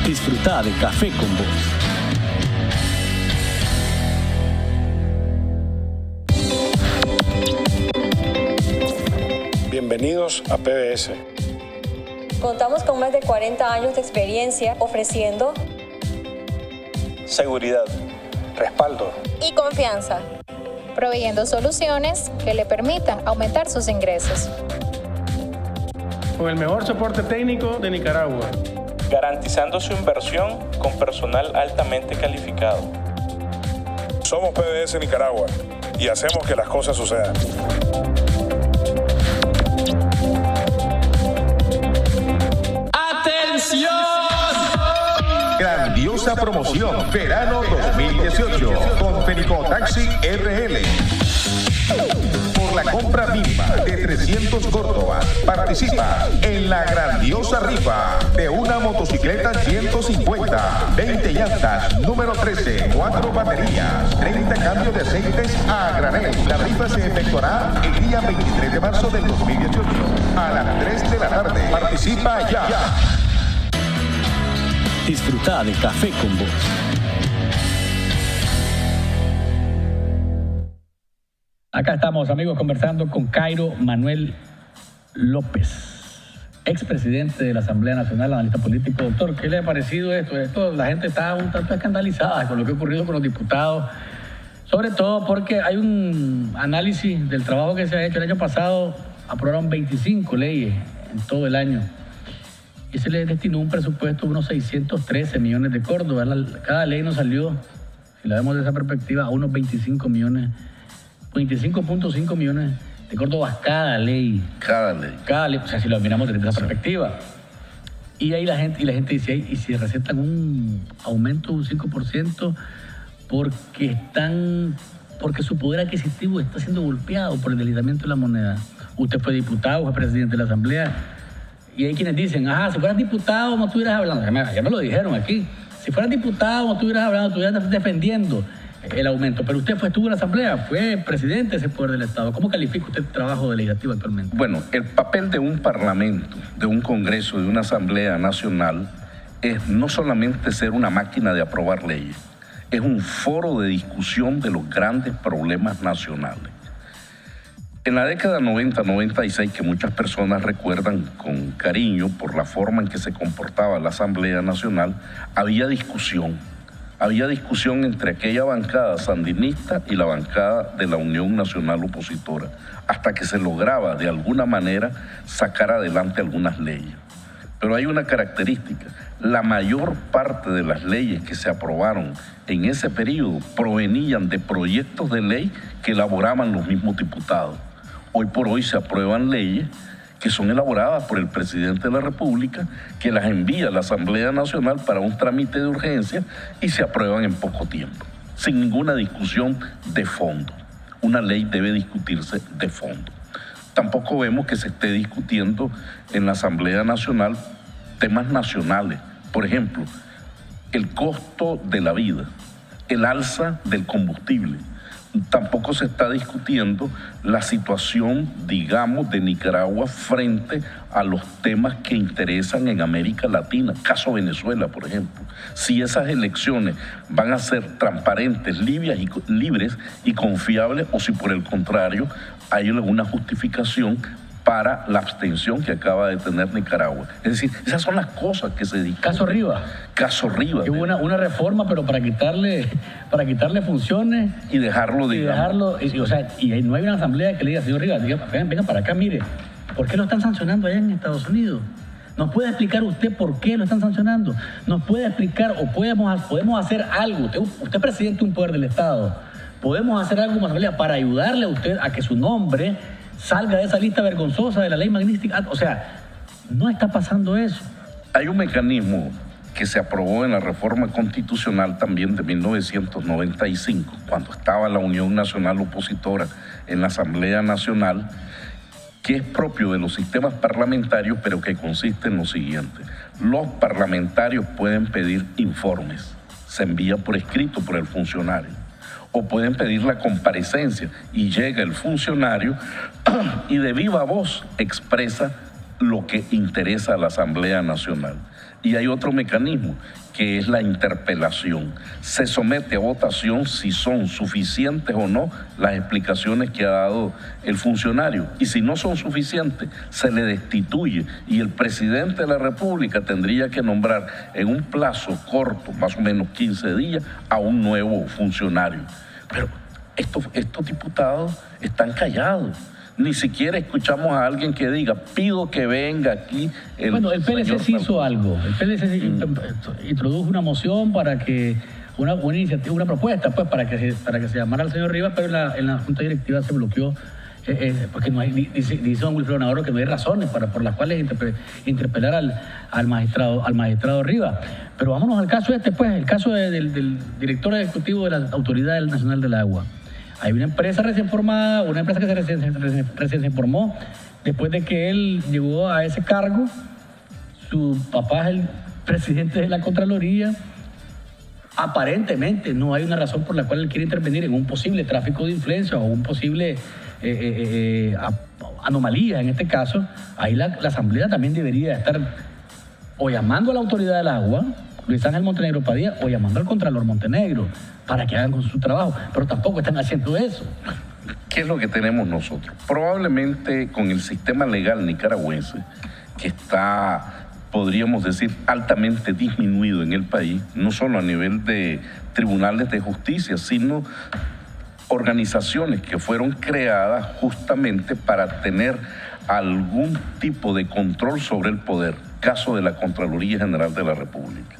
Disfruta de Café con Voz. Bienvenidos a PBS. Contamos con más de 40 años de experiencia ofreciendo seguridad, respaldo y confianza, proveyendo soluciones que le permitan aumentar sus ingresos. Con el mejor soporte técnico de Nicaragua, garantizando su inversión con personal altamente calificado. Somos PBS Nicaragua y hacemos que las cosas sucedan. Grandiosa promoción verano 2018 con Fenico Taxi RL. Por la compra mínima de 300 córdobas, participa en la grandiosa rifa de una motocicleta 150, 20 llantas, número 13, 4 baterías, 30 cambios de aceites a granel. La rifa se efectuará el día 23 de marzo del 2018 a las 3 de la tarde. Participa ya. Disfruta de Café con Voz. Acá estamos, amigos, conversando con Cairo Manuel López, expresidente de la Asamblea Nacional, analista político. Doctor, ¿qué le ha parecido esto? La gente está un tanto escandalizada con lo que ha ocurrido con los diputados, sobre todo porque hay un análisis del trabajo que se ha hecho. El año pasado aprobaron 25 leyes en todo el año y se le destinó un presupuesto de unos 613 millones de córdobas. Cada ley nos salió, si la vemos de esa perspectiva, a unos 25 millones 25.5 millones de córdobas cada ley. Cada ley. O sea, si lo miramos desde esa perspectiva. Y ahí la gente dice, y si recetan un aumento de un 5% porque su poder adquisitivo está siendo golpeado por el debilitamiento de la moneda. Usted fue diputado, fue presidente de la Asamblea, y hay quienes dicen, si fueras diputado no estuvieras hablando. Ya me lo dijeron aquí. Si fueras diputado no estuvieras hablando, estuvieras defendiendo el aumento. Pero usted estuvo en la Asamblea, fue presidente de ese poder del Estado. ¿Cómo califica usted el trabajo legislativo actualmente? Bueno, el papel de un parlamento, de un congreso, de una Asamblea Nacional es no solamente ser una máquina de aprobar leyes, es un foro de discusión de los grandes problemas nacionales. En la década 90-96, que muchas personas recuerdan con cariño por la forma en que se comportaba la Asamblea Nacional, había discusión entre aquella bancada sandinista y la bancada de la Unión Nacional Opositora, hasta que se lograba de alguna manera sacar adelante algunas leyes. Pero hay una característica: la mayor parte de las leyes que se aprobaron en ese periodo provenían de proyectos de ley que elaboraban los mismos diputados. Hoy por hoy se aprueban leyes que son elaboradas por el presidente de la República, que las envía a la Asamblea Nacional para un trámite de urgencia y se aprueban en poco tiempo, sin ninguna discusión de fondo. Una ley debe discutirse de fondo. Tampoco vemos que se esté discutiendo en la Asamblea Nacional temas nacionales. Por ejemplo, el costo de la vida, el alza del combustible. Tampoco se está discutiendo la situación, digamos, de Nicaragua frente a los temas que interesan en América Latina, caso Venezuela, por ejemplo. Si esas elecciones van a ser transparentes, libres y confiables, o si por el contrario hay alguna justificación para la abstención que acaba de tener Nicaragua. Es decir, esas son las cosas que se discuten. Caso Rivas. Que hubo una reforma, pero para quitarle funciones. Y dejarlo, digamos. Y no hay una asamblea que le diga, señor Rivas, venga para acá, mire, ¿por qué lo están sancionando allá en Estados Unidos? ¿Nos puede explicar usted por qué lo están sancionando? ¿Nos puede explicar o podemos hacer algo? Usted es presidente de un poder del Estado. ¿Podemos hacer algo como asamblea para ayudarle a usted a que su nombre salga de esa lista vergonzosa de la ley Magnífica? O sea, no está pasando eso. Hay un mecanismo que se aprobó en la reforma constitucional también de 1995, cuando estaba la Unión Nacional Opositora en la Asamblea Nacional, que es propio de los sistemas parlamentarios, pero que consiste en lo siguiente: los parlamentarios pueden pedir informes, se envía por escrito por el funcionario, o pueden pedir la comparecencia y llega el funcionario y de viva voz expresa lo que interesa a la Asamblea Nacional. Y hay otro mecanismo, que es la interpelación. Se somete a votación si son suficientes o no las explicaciones que ha dado el funcionario. Y si no son suficientes, se le destituye. Y el presidente de la República tendría que nombrar en un plazo corto, más o menos 15 días, a un nuevo funcionario. Pero estos diputados están callados. Ni siquiera escuchamos a alguien que diga, pido que venga aquí el PLC sí hizo algo. El PLC introdujo una moción para que, una iniciativa, una propuesta, pues, para que se llamara al señor Rivas, pero en la Junta Directiva se bloqueó, porque no hay, dice don Wilfredo Navarro que no hay razones por las cuales interpelar al magistrado Rivas. Pero vámonos al caso el caso del director ejecutivo de la Autoridad Nacional del Agua. Hay una empresa recién formada, una empresa que recién se formó, después de que él llegó a ese cargo. Su papá es el presidente de la Contraloría. Aparentemente no hay una razón por la cual él quiere intervenir en un posible tráfico de influencia o un posible anomalía en este caso. Ahí la Asamblea también debería estar o llamando a la Autoridad del Agua, Luis Ángel Montenegro Padilla, o llamando al Contralor Montenegro para que hagan con su trabajo, pero tampoco están haciendo eso. ¿Qué es lo que tenemos nosotros? Probablemente con el sistema legal nicaragüense, que está, podríamos decir, altamente disminuido en el país, no solo a nivel de tribunales de justicia, sino organizaciones que fueron creadas justamente para tener algún tipo de control sobre el poder, caso de la Contraloría General de la República.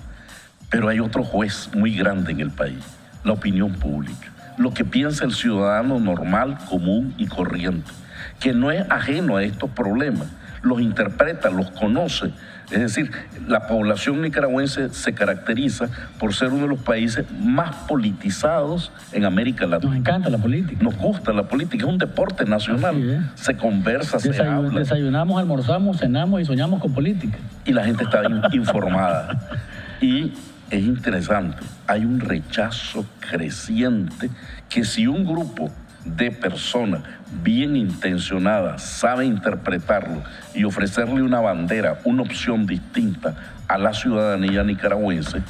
Pero hay otro juez muy grande en el país, la opinión pública. lo que piensa el ciudadano normal, común y corriente, que no es ajeno a estos problemas, los interpreta, los conoce. Es decir, la población nicaragüense se caracteriza por ser uno de los países más politizados en América Latina. Nos encanta la política. Nos gusta la política, es un deporte nacional. Se conversa, se habla. Desayunamos, almorzamos, cenamos y soñamos con política. Y la gente está informada. Y es interesante, hay un rechazo creciente que si un grupo de personas bien intencionadas sabe interpretarlo y ofrecerle una bandera, una opción distinta a la ciudadanía nicaragüense,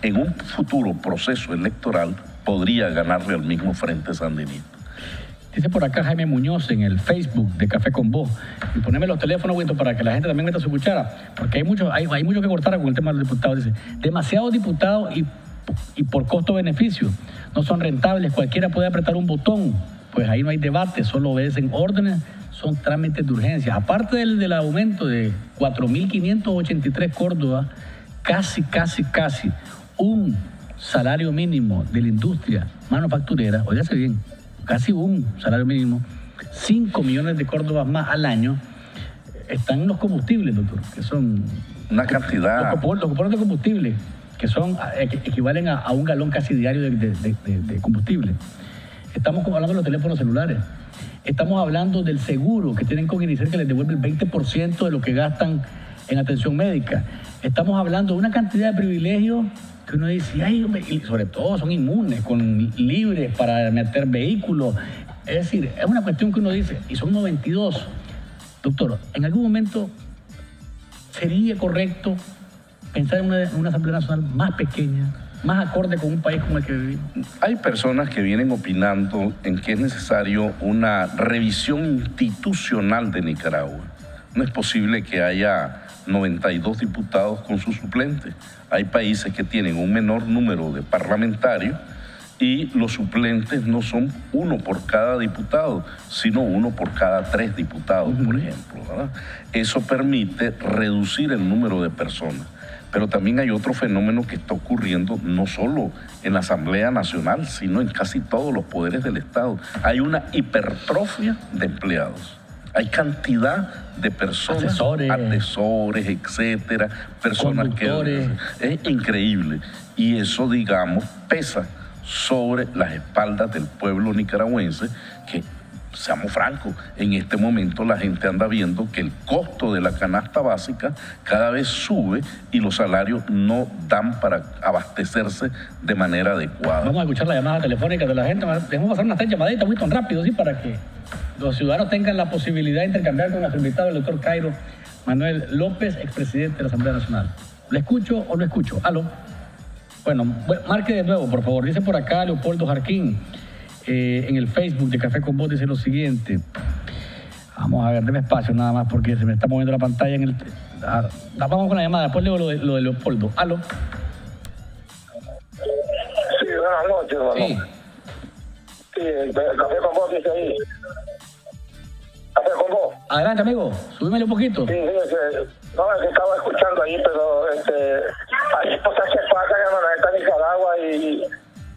en un futuro proceso electoral podría ganarle al mismo Frente Sandinista. Dice por acá Jaime Muñoz en el Facebook de Café con Voz. Y poneme los teléfonos, Winton, para que la gente también meta su cuchara, porque hay mucho que cortar con el tema de los diputados. Dice, demasiados diputados y por costo-beneficio no son rentables, cualquiera puede apretar un botón, pues ahí no hay debate, solo obedecen órdenes, son trámites de urgencia. Aparte del aumento de 4.583 Córdoba, casi un salario mínimo de la industria manufacturera, óigase bien, casi un salario mínimo, 5 millones de Córdobas más al año, están los combustibles, doctor, que son una cantidad. Los cupones de combustible, que equivalen a un galón casi diario de combustible. Estamos hablando de los teléfonos celulares. Estamos hablando del seguro que tienen con Unicef, que les devuelve el 20% de lo que gastan en atención médica. Estamos hablando de una cantidad de privilegios que uno dice, ay, hombre, y sobre todo son inmunes, libres para meter vehículos. Es decir, es una cuestión que uno dice, y son 92. Doctor, ¿en algún momento sería correcto pensar en una Asamblea Nacional más pequeña, más acorde con un país como el que vivimos? Hay personas que vienen opinando en que es necesario una revisión institucional de Nicaragua. No es posible que haya 92 diputados con sus suplentes. Hay países que tienen un menor número de parlamentarios y los suplentes no son uno por cada diputado, sino uno por cada 3 diputados, por ejemplo, ¿verdad? Eso permite reducir el número de personas. Pero también hay otro fenómeno que está ocurriendo no solo en la Asamblea Nacional, sino en casi todos los poderes del Estado. Hay una hipertrofia de empleados. Hay cantidad de personas, asesores, etcétera, personas que... Es increíble. Y eso, digamos, pesa sobre las espaldas del pueblo nicaragüense, que, seamos francos, en este momento la gente anda viendo que el costo de la canasta básica cada vez sube y los salarios no dan para abastecerse de manera adecuada. Vamos a escuchar la llamada telefónica de la gente. Dejemos pasar unas 3 llamaditas, Winston, rápido, ¿sí? Para que los ciudadanos tengan la posibilidad de intercambiar con nuestro invitado, el doctor Cairo Manuel López, expresidente de la Asamblea Nacional. ¿Le escucho o no escucho? ¿Aló? Bueno, marque de nuevo, por favor. Dice por acá Leopoldo Jarquín, en el Facebook de Café con Voz, dice lo siguiente. Vamos a ver, deme espacio nada más porque se me está moviendo la pantalla vamos con la llamada, después leo lo de Leopoldo. ¿Aló? Sí, buenas noches, hermano. Sí. Sí, Café con Voz dice ahí. Café con Voz. Adelante, amigo, súbemele un poquito. Sí, no, es que estaba escuchando ahí, pero hay cosas que pasan en la gente de Nicaragua y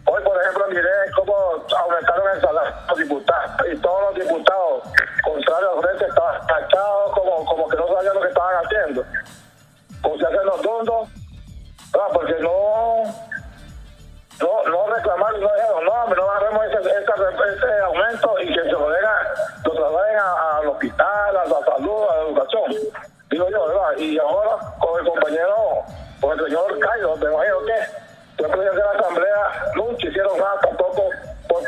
hoy, por ejemplo, miré cómo aumentaron el salario de los diputados y todos los diputados, contrarios al frente, estaban tachados como que no sabían lo que estaban haciendo. Como se hacen los tontos, porque no reclamaron, no dijeron, no agarremos ese aumento y que se lo trasladen al hospital, a la salud, a la educación. Digo yo, ¿verdad? Y ahora con el señor Cairo, me imagino que el presidente de la Asamblea nunca hicieron nada tampoco por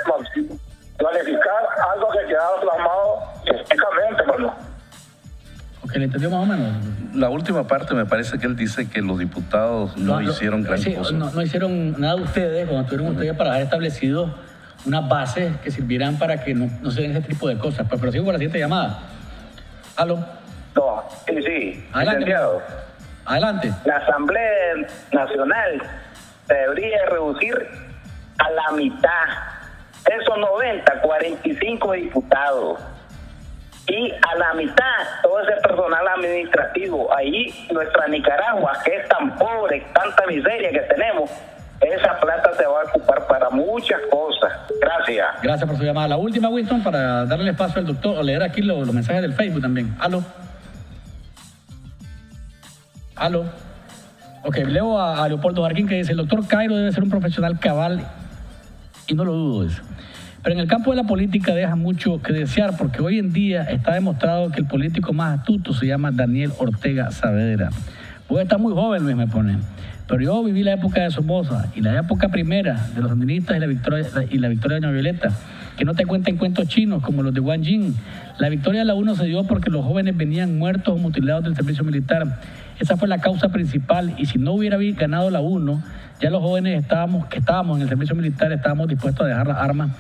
planificar algo que quedaba plasmado específicamente, ¿no? ¿Ok, le entendió más o menos? La última parte me parece que él dice que los diputados no hicieron gran cosa. No hicieron nada ustedes, cuando estuvieron ustedes, para haber establecido unas bases que sirvieran para que no se den ese tipo de cosas. Pero sigo con la siguiente llamada. ¿Aló? No, sí. Adelante. Adelante. La Asamblea Nacional debería reducir a la mitad. Esos 45 diputados. Y a la mitad, todo ese personal administrativo. Ahí nuestra Nicaragua, que es tan pobre, tanta miseria que tenemos, esa plata se va a ocupar para muchas cosas. Gracias. Gracias. Gracias por su llamada. La última, Winston, para darle espacio al doctor, o leer aquí los mensajes del Facebook también. Aló. Ok, leo a Leopoldo Jarquín que dice: el doctor Cairo debe ser un profesional cabal, y no lo dudo eso. Pero en el campo de la política deja mucho que desear, porque hoy en día está demostrado que el político más astuto se llama Daniel Ortega Saavedra. Puede estar muy joven, Luis, me pone, pero yo viví la época de Somoza y la época primera de los sandinistas y la victoria de Doña Violeta, que no te cuenten cuentos chinos como los de Wang Jing. La victoria de la UNO se dio porque los jóvenes venían muertos o mutilados del servicio militar. Esa fue la causa principal, y si no hubiera ganado la UNO, ya los jóvenes que estábamos en el servicio militar estábamos dispuestos a dejar las armas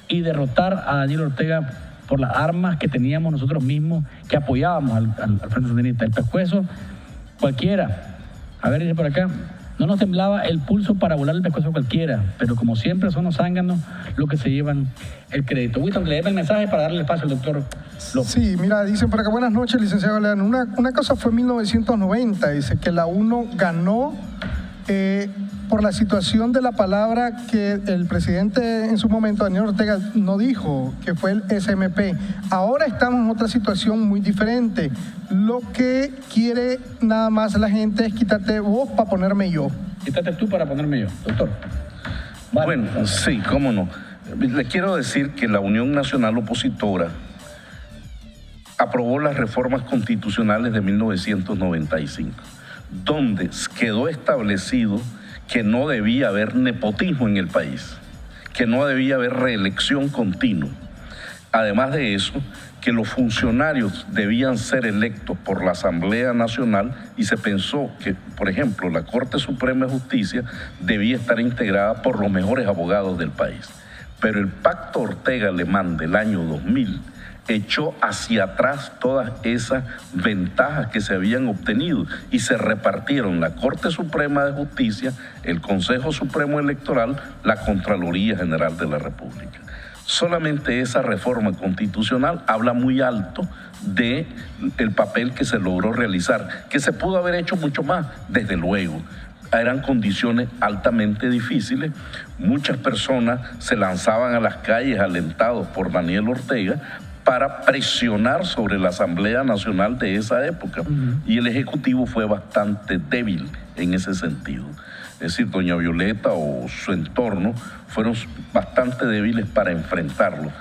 y derrotar a Daniel Ortega por las armas que teníamos nosotros mismos, que apoyábamos al Frente Sandinista. El pescuezo, cualquiera. A ver, dice por acá, no nos temblaba el pulso para volar el pescuezo cualquiera, pero como siempre son los zánganos los que se llevan el crédito. Winston, le dé el mensaje para darle el paso al doctor López. Sí, mira, dicen por acá, buenas noches, licenciado León. Una cosa fue en 1990, dice que la UNO ganó por la situación de la palabra que el presidente en su momento, Daniel Ortega, no dijo, que fue el SMP. Ahora estamos en otra situación muy diferente. Lo que quiere nada más la gente es quítate vos para ponerme yo. Quítate tú para ponerme yo, doctor. Vale. Bueno, sí, cómo no. Le quiero decir que la Unión Nacional Opositora aprobó las reformas constitucionales de 1995, donde quedó establecido que no debía haber nepotismo en el país, que no debía haber reelección continua. Además de eso, que los funcionarios debían ser electos por la Asamblea Nacional, y se pensó que, por ejemplo, la Corte Suprema de Justicia debía estar integrada por los mejores abogados del país. Pero el Pacto Ortega-Alemán del año 2000 echó hacia atrás todas esas ventajas que se habían obtenido y se repartieron la Corte Suprema de Justicia, el Consejo Supremo Electoral, la Contraloría General de la República. Solamente esa reforma constitucional habla muy alto del papel que se logró realizar, que se pudo haber hecho mucho más, desde luego. Eran condiciones altamente difíciles. Muchas personas se lanzaban a las calles alentados por Daniel Ortega para presionar sobre la Asamblea Nacional de esa época. Y el Ejecutivo fue bastante débil en ese sentido. Es decir, doña Violeta o su entorno fueron bastante débiles para enfrentarlo.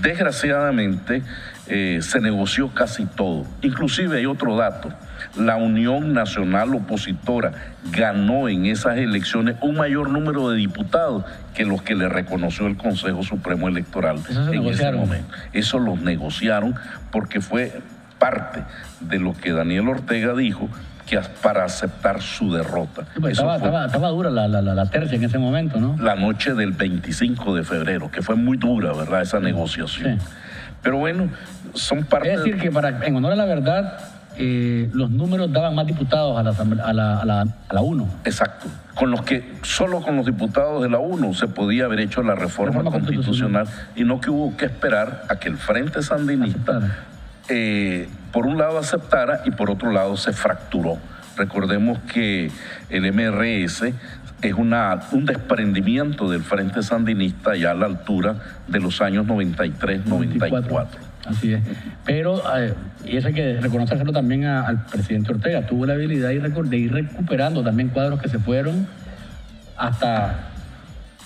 Desgraciadamente, se negoció casi todo. Inclusive hay otro dato. La Unión Nacional Opositora ganó en esas elecciones un mayor número de diputados que los que le reconoció el Consejo Supremo Electoral en ese momento. Eso los negociaron porque fue parte de lo que Daniel Ortega dijo, que para aceptar su derrota. Sí, pues estaba dura la tercia en ese momento, ¿no? La noche del 25 de febrero, que fue muy dura, ¿verdad? Esa negociación. Sí. Pero bueno, son parte... Es decir, que en honor a la verdad, los números daban más diputados a la UNO. Exacto. Solo con los diputados de la UNO se podía haber hecho la reforma constitucional, y no que hubo que esperar a que el Frente Sandinista por un lado aceptara y por otro lado se fracturó. Recordemos que el MRS es un desprendimiento del Frente Sandinista ya a la altura de los años 93-94. Así es. Pero, y eso hay que reconocérselo también al presidente Ortega, tuvo la habilidad de ir recuperando también cuadros que se fueron hasta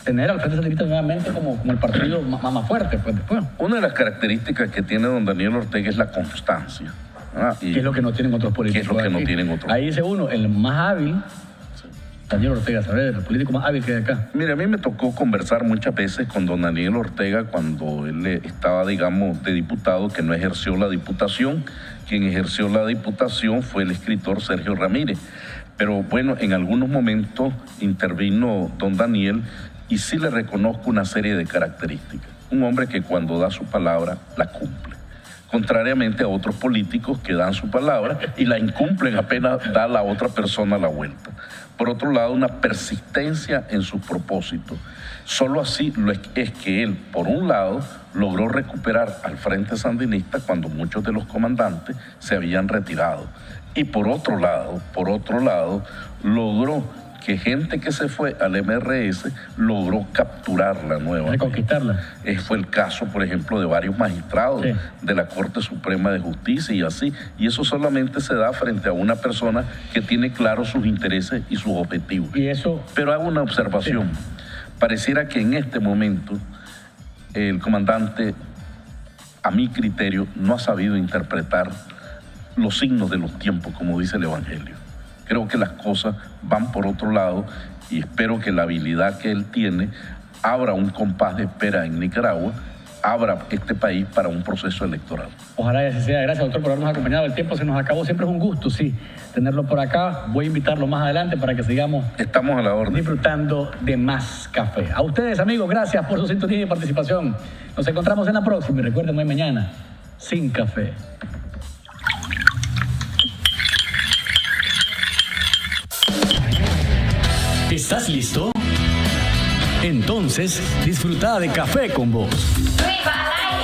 tener al Frente Sandinista nuevamente como el partido más fuerte. Pues, después. Una de las características que tiene don Daniel Ortega es la constancia. Que es lo que no tienen otros políticos. Que es lo que no tienen otros. Ahí dice uno, el más hábil, Daniel Ortega Saavedra, el político más hábil que hay acá. Mire, a mí me tocó conversar muchas veces con don Daniel Ortega cuando él estaba, digamos, de diputado, que no ejerció la diputación. Quien ejerció la diputación fue el escritor Sergio Ramírez. Pero bueno, en algunos momentos intervino don Daniel, y sí le reconozco una serie de características. Un hombre que cuando da su palabra, la cumple. Contrariamente a otros políticos que dan su palabra y la incumplen apenas da la otra persona la vuelta. Por otro lado, una persistencia en sus propósitos. Solo así es que él, por un lado, logró recuperar al Frente Sandinista cuando muchos de los comandantes se habían retirado. Y por otro lado, logró que gente que se fue al MRS logró capturarla nuevamente. Reconquistarla. Fue el caso, por ejemplo, de varios magistrados de la Corte Suprema de Justicia y así. Y eso solamente se da frente a una persona que tiene claros sus intereses y sus objetivos. Pero hago una observación. Pareciera que en este momento el comandante, a mi criterio, no ha sabido interpretar los signos de los tiempos, como dice el Evangelio. Creo que las cosas van por otro lado y espero que la habilidad que él tiene abra un compás de espera en Nicaragua, abra este país para un proceso electoral. Ojalá y así sea. Gracias, doctor, por habernos acompañado. El tiempo se nos acabó. Siempre es un gusto, sí, tenerlo por acá. Voy a invitarlo más adelante para que sigamos Estamos a la orden. Disfrutando de más café. A ustedes, amigos, gracias por su sintonía y participación. Nos encontramos en la próxima y recuerden, hoy mañana, sin café. ¿Estás listo? Entonces, disfruta de Café con Vos.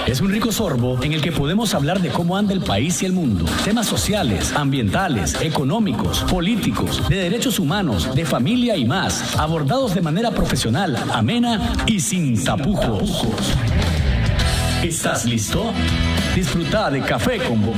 Es un rico sorbo en el que podemos hablar de cómo anda el país y el mundo. Temas sociales, ambientales, económicos, políticos, de derechos humanos, de familia y más. Abordados de manera profesional, amena y sin tapujos. ¿Estás listo? Disfruta de Café con Vos.